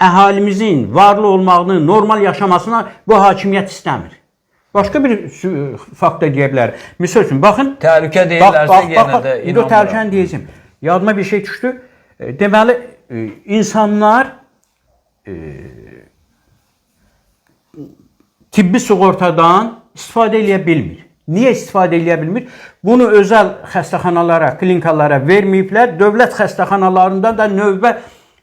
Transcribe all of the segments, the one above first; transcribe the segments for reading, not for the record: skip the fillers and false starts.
əhalimizin varlı olmağını, normal yaşamasına bu hakimiyyət istəmir. Başqa bir fakt da deyə bilər. Misal üçün, baxın. Təhlükə deyirlərsə yenə də inanmıram. İndi o təhlükəni deyəcəm. Yadıma bir şey düşdü. Deməli, insanlar tibbi sığortadan istifadə edə bilmir. Niyə istifadə edə bilmir? Bunu özəl xəstəxanalara, klinikalara verməyiblər. Dövlət xəstəxanalarında da növbə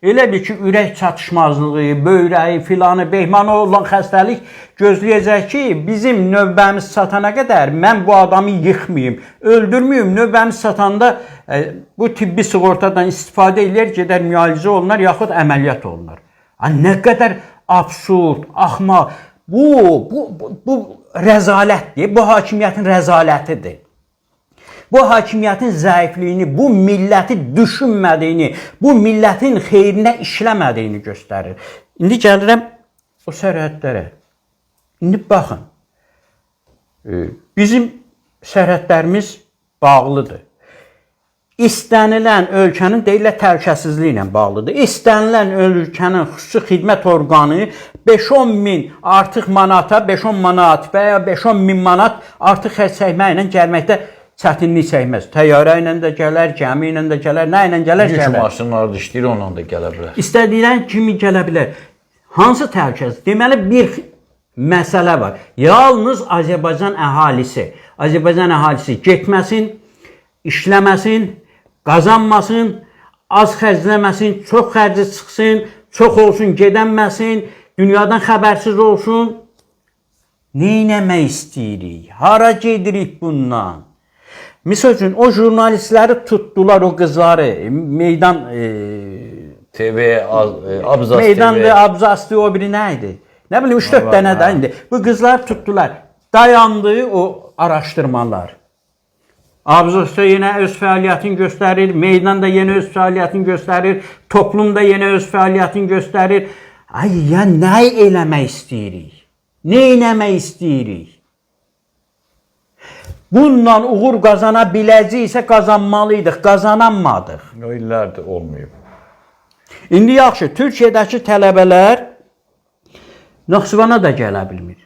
elə bir ki, ürək çatışmazlığı, böyrəyi, filanı, behmanı olan xəstəlik gözləyəcək ki, bizim növbəmiz çatana qədər mən bu adamı yıxmayayım, öldürməyim. Növbəmiz çatanda bu tibbi sığortadan istifadə edir, gedər müalicə olunar, yaxud əməliyyat olunar. Nə qədər absurd, axmaq. Bu rəzalətdir, bu hakimiyyətin rəzalətidir. Bu hakimiyyətin zəifliyini, bu milləti düşünmədiyini, bu millətin xeyrinə işləmədiyini göstərir. İndi gəlirəm o sərhədlərə. İndi baxın, bizim sərhədlərimiz bağlıdır. İstənilən ölkənin deyirlər təhlükəsizliyi ilə bağlıdır. İstənilən ölkənin xüsusi xidmət orqanı 5-10 min artıq manata, 5-10 manat və ya 5-10 min manat artıq xərc çəkməklə gəlməkdə çətinlik çəkməz. Təyyarə ilə də gələr, gəmi ilə də gələr, nə ilə gələr, gələr. Yük maşınları da işləyir, onunla da gələ bilər. İstədiyən kimi gələ bilər. Hansı təhlükəsiz? Deməli, bir məsələ var. Yalnız Azərbaycan əhalisi getməsin, işləməsin, qazanmasın, az xərcləməsin, çox xərci çıxsın, çox olsun, gedənməsin, dünyadan xəbərsiz olsun. Neynəmək istəyirik? Hara gedirik bundan? Misal üçün, o jurnalistləri tutdular, o qızları, meydan... TV, Abzas TV. Meydandı, Abzasdı, o biri nə idi? Nə bilim, 3-4 dənə də indi. Bu qızları tutdular. Dayandı o araşdırmalar. Abzasda yenə öz fəaliyyətini göstərir, meydan da yenə öz fəaliyyətini göstərir, toplum da yenə öz fəaliyyətini göstərir. Ay, ya nə eləmək istəyirik? Nə eləmək istəyirik? Bundan uğur qazana biləcəksə qazanmalıydıq, qazananmadıq. O illərdir olmayıb. İndi yaxşı, Türkiyədəki tələbələr Naxçıvana da gələ bilmir.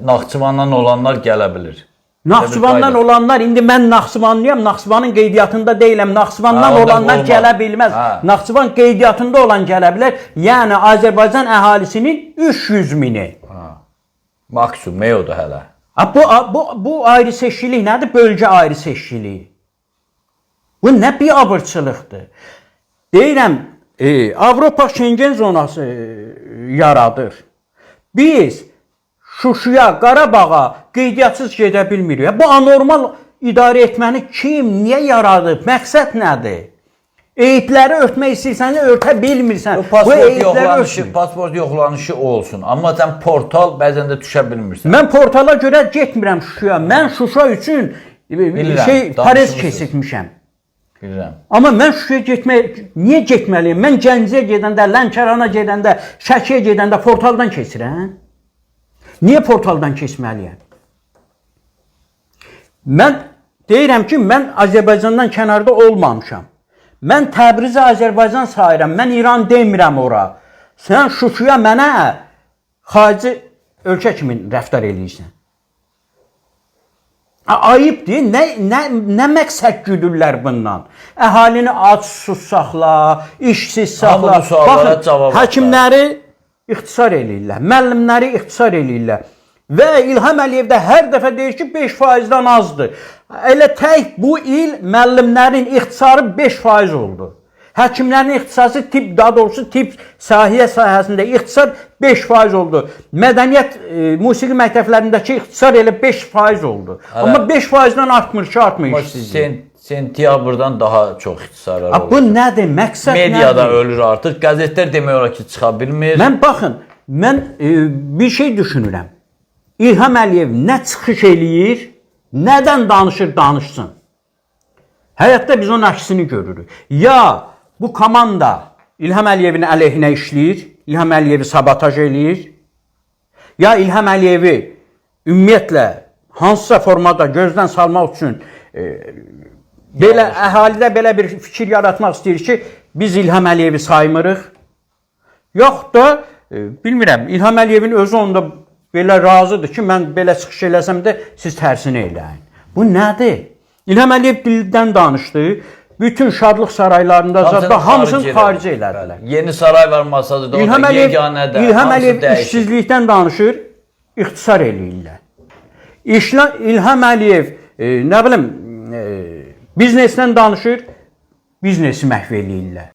Naxçıvandan olanlar gələ bilir. Naxçıvandan olanlar, indi mən Naxçıvanlıyam, Naxçıvanın qeydiyyatında deyiləm. Naxçıvandan olanlar gələ bilməz. Naxçıvan qeydiyyatında olan gələ bilər. Yəni, Azərbaycan əhalisinin 300 mini. Maksimum, o da hələ. Bu ayrı seçkilik nədir? Bölgə ayrı seçkiliyi. Bu nə bir abırçılıqdır? Deyirəm, Avropa Şengen zonası yaradır. Biz Şuşuya, Qarabağa qeydiyyatçız gedə bilmirik. Bu anormal idarə etməni kim, niyə yaradıb? Məqsəd nədir? Eyibləri örtmək istəyirsən, örtə bilmirsən. Pasport yoxlanışı olsun. Amma sən portal bəzən də düşə bilmirsən. Mən portala görə getmirəm Şuşuya. Mən Şuşa üçün Paris keçirmişəm. Bilirəm. Amma mən Şuşuya niyə getməliyim? Mən Gəncəyə gedəndə, Lənkərana gedəndə, Şəkiyə gedəndə portaldan keçirəm. Niyə portaldan keçməliyəm? Mən deyirəm ki, mən Azərbaycandan kənarda olmamışam. Mən Təbrizi Azərbaycan sayıram, mən İran demirəm ora. Sən Şuşuya mənə xarici ölkə kimi rəftar edirsən. Ayıbdır, nə məqsəd güdürlər bundan? Əhalini ac, sus saxla, işsiz saxla. Baxın, həkimləri ixtisar eləyirlər, müəllimləri ixtisar eləyirlər. Və İlham Əliyev də hər dəfə deyir ki, 5%-dən azdır. Elə tək bu il müəllimlərin ixtisarı 5% oldu. Həkimlərin ixtisası, daha doğrusu tibb sahiyyə sahəsində ixtisar 5% oldu. Mədəniyyət, musiqi məktəblərindəki ixtisar elə 5% oldu. Amma 5%-dən artmır ki, artmır işsizlik. Sentyabrdan daha çox ixtisarlar olur. Bu nədir? Məqsəd nədir? Mediada ölür artıq. Qəzetlər demək olar ki, çıxa bilmir. Mən bir şey düşünürəm. İlham Əliyev nə çıxış eləyir, nədən danışsın. Həyatda biz onun əksini görürük. Ya bu komanda İlham Əliyevin əleyhinə işləyir, İlham Əliyevi sabotaj eləyir. Ya İlham Əliyevi ümumiyyətlə hansısa formada gözdən salmaq üçün əhalidə belə bir fikir yaratmaq istəyir ki, biz İlham Əliyevi saymırıq. Yoxud da bilmirəm, İlham Əliyevin özü onda belə razıdır ki, mən belə çıxış eləsəm də siz tərsini eləyin. Bu nədir? İlham Əliyev dildən danışdı. Bütün şadlıq saraylarında zaten hamısını xarici elədilər. Yeni saray var masada, İlham yeganədə. İlham Əliyev işsizlikdən danışır, ixtisar eləyirlər. İlham Əliyev nə bilim biznesdən danışır, biznesi məhv eləyirlər.